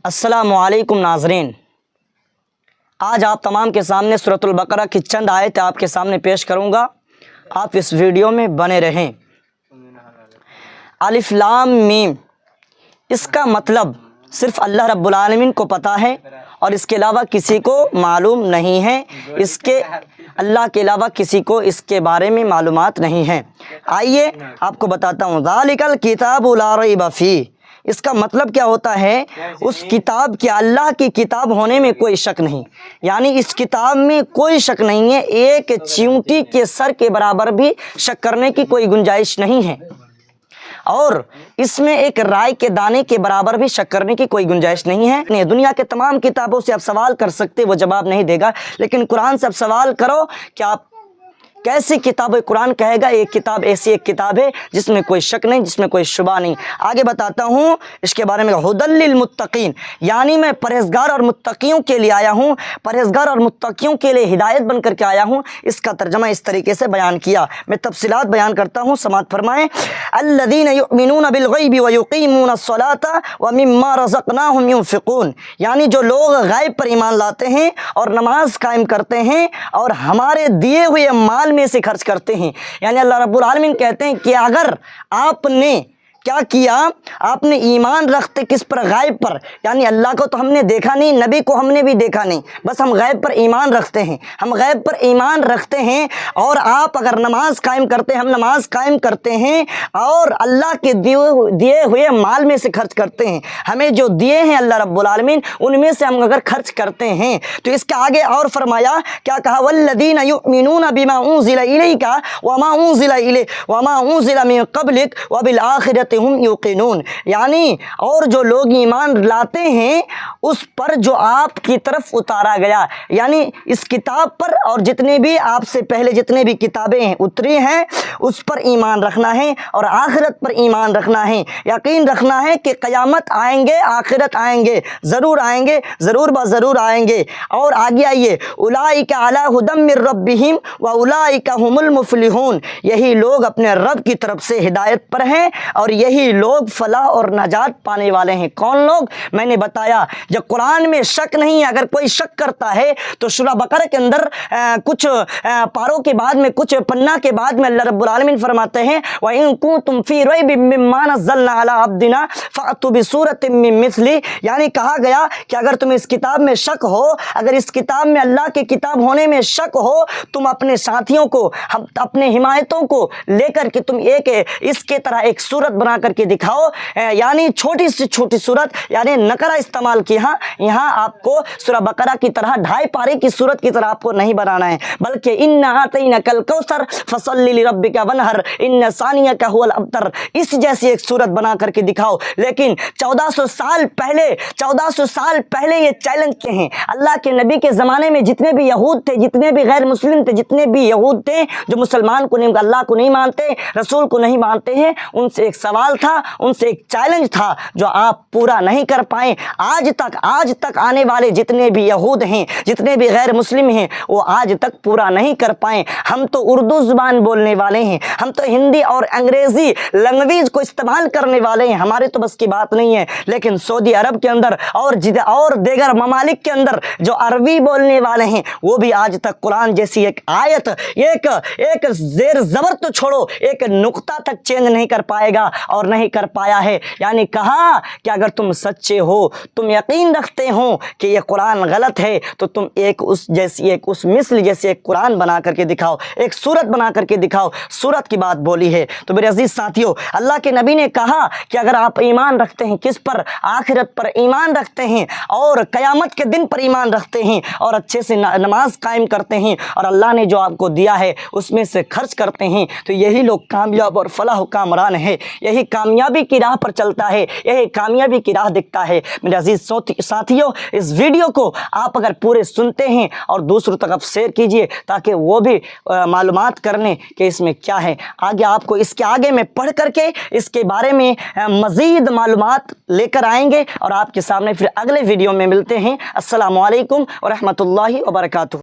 अस्सलामु अलैकुम नाज़रीन, आज आप तमाम के सामने सूरतुल बकरा की चंद आयतें आपके सामने पेश करूँगा। आप इस वीडियो में बने रहें। अलिफ लाम मीम, इसका मतलब सिर्फ़ अल्लाह रब्बुल आलमीन को पता है और इसके अलावा किसी को मालूम नहीं है। इसके अल्लाह के अलावा किसी को इसके बारे में मालूमात नहीं है। आइए आपको बताता हूँ। ज़ालिकल किताबु ला रैब फीह, इसका मतलब क्या होता है? उस किताब के, अल्लाह की किताब होने में कोई शक नहीं, यानी इस किताब में कोई शक नहीं है। एक चींटी के सर के बराबर भी शक करने की कोई गुंजाइश नहीं है, और इसमें एक राय के दाने के बराबर भी शक करने की कोई गुंजाइश नहीं है। दुनिया के तमाम किताबों से आप सवाल कर सकते, वो जवाब नहीं देगा, लेकिन कुरान से आप सवाल करो कि आप कैसी किताब है? कुरान कहेगा एक किताब ऐसी एक किताब है जिसमें कोई शक नहीं, जिसमें कोई शुबा नहीं। आगे बताता हूँ इसके बारे में। हुदल लिल मुत्तकीन, यानी मैं परहेजगार और मुत्तकियों के लिए आया हूँ, परहेजगार और मुत्तकियों के लिए हिदायत बन करके आया हूँ। इसका तर्जमा इस तरीके से बयान किया, मैं तफसीलात बयान करता हूँ, समाअत फरमाएं। अल्लज़ीना युमिनूना बिल गैबि व युक़ीमूना अस्सलाता व मिम्मा रज़क़नाहुम युनफ़िक़ून, यानी जो लोग गैब पर ईमान लाते हैं और नमाज कायम करते हैं और हमारे दिए हुए माल में से खर्च करते हैं। यानी अल्लाह रब्बुल आलमीन कहते हैं कि अगर आपने क्या किया, आपने ईमान रखते किस पर? गैब पर। यानी अल्लाह को तो हमने देखा नहीं, नबी को हमने भी देखा नहीं, बस हम गैब पर ईमान रखते हैं, हम गैब पर ईमान रखते हैं। और आप अगर नमाज कायम करते हैं, हम नमाज कायम करते हैं और अल्लाह के दिए हुए माल में से खर्च करते हैं। हमें जो दिए हैं अल्लाह रब्बुल आलमीन, उनमें से हम अगर खर्च करते हैं तो इसके आगे और फरमाया, क्या कहा? वल्लज़ीना युमिनूना बिमा उनज़िला इलैका व मा उनज़िला मिन क़ब्लिक व बिल आखिरति हुम युक़िनून, यानी और जो लोग ईमान लाते हैं उस पर जो आपकी तरफ उतारा गया, यानी इस किताब पर और जितने भी आपसे पहले जितने भी किताबें हैं उतरी हैं उस पर ईमान रखना है और आखिरत पर ईमान रखना है। यकीन रखना है कि क़यामत आएंगे, आखिरत आएंगे, ज़रूर आएंगे, ज़रूर ज़रूर आएंगे। और आगे आइए, उलाइका अला हुदम मिर रब्बिहिम व उलाइका हुमुल मुफ़्लिहून, यही लोग अपने रब की तरफ से हिदायत पर हैं और यही लोग फलाह और नजात पाने वाले हैं। कौन लोग? मैंने बताया, जब कुरान में शक नहीं है, अगर कोई शक करता है तो सूरह बकरा के अंदर कुछ पारों के बाद में, कुछ पन्ना के बाद में अल्लाह रब्बुल आलमीन फरमाते हैं, व इन कुंतुम फी रैबिम मिम्मा नज़्ज़लना अला अब्दिना फ़अतू बिसूरतिम मिन मिस्ली, यानी कहा गया कि अगर तुम इस किताब में शक हो, अगर इस किताब में अल्लाह की किताब होने में शक हो, तुम अपने साथियों को, हम अपने हिमायतों को लेकर के तुम एक इसके तरह एक सूरत बना करके दिखाओ, यानी छोटी से छोटी सूरत, यानी नकरा इस्तेमाल किया। यहाँ आपको सूरह बकरा की तरह 2.5 पारे की सूरत की तरह आपको नहीं बनाना है, बल्कि इन्ना आतैनाकल कौसर फसल्लि लिरब्बिका वनहर इन्न सानियका हुवल अब्तर, इस जैसी एक सूरत बना करके दिखाओ। लेकिन 1400 साल पहले ये चैलेंज के हैं। अल्लाह के नबी के ज़माने में जितने भी यहूद थे, जितने भी गैर मुस्लिम थे, जितने भी यहूद थे जो मुसलमान को नहीं, अल्लाह को नहीं मानते, रसूल को नहीं मानते हैं, उनसे एक सवाल था, उनसे एक चैलेंज था जो आप पूरा नहीं कर पाए। आज तक आने वाले जितने भी यहूद हैं, जितने भी गैर मुस्लिम हैं, वो आज तक पूरा नहीं कर पाए। हम तो उर्दू ज़ुबान बोलने वाले हैं, हम तो हिंदी और अंग्रेज़ी लैंग्वेज को इस्तेमाल करने वाले हैं, हमारे तो बस की बात नहीं है। लेकिन सऊदी अरब के अंदर और देगर ममालिक के अंदर जो अरबी बोलने वाले हैं, वो भी आज तक कुरान जैसी एक आयत, एक ज़ेर ज़बर तो छोड़ो, एक नुक्ता तक चेंज नहीं कर पाएगा और नहीं कर पाया है। यानी कहा कि अगर तुम सच्चे हो, तुम यकीन रखते हो कि ये कुरान गलत है, तो तुम एक उस मिस्ल जैसी एक कुरान बना करके दिखाओ, एक सूरत बना करके दिखाओ। सूरत की बात बोली है। तो मेरे अजीज साथियों, अल्लाह के नबी ने कहा कि अगर आप ईमान रखते हैं किस पर? आखिरत पर ईमान रखते हैं और क़यामत के दिन पर ईमान रखते हैं और अच्छे से नमाज कायम करते हैं और अल्लाह ने जो आपको दिया है उसमें से खर्च करते हैं, तो यही लोग कामयाब और फलाह कामरान है, यही कामयाबी की राह पर चलता है, यही कामयाबी की राह दिखता है। मेरे अजीज साथियों, इस वीडियो को आप अगर पूरे सुनते हैं और दूसरों तक आप शेयर कीजिए ताकि वो भी मालूमात कर लें कि इसमें क्या है। आगे आपको इसके आगे में पढ़ करके इसके बारे में मज़ीद मालूमात लेकर आएंगे और आपके सामने फिर अगले वीडियो में मिलते हैं। अस्सलामु अलैकुम व रहमतुल्लाहि व बरकातुहू।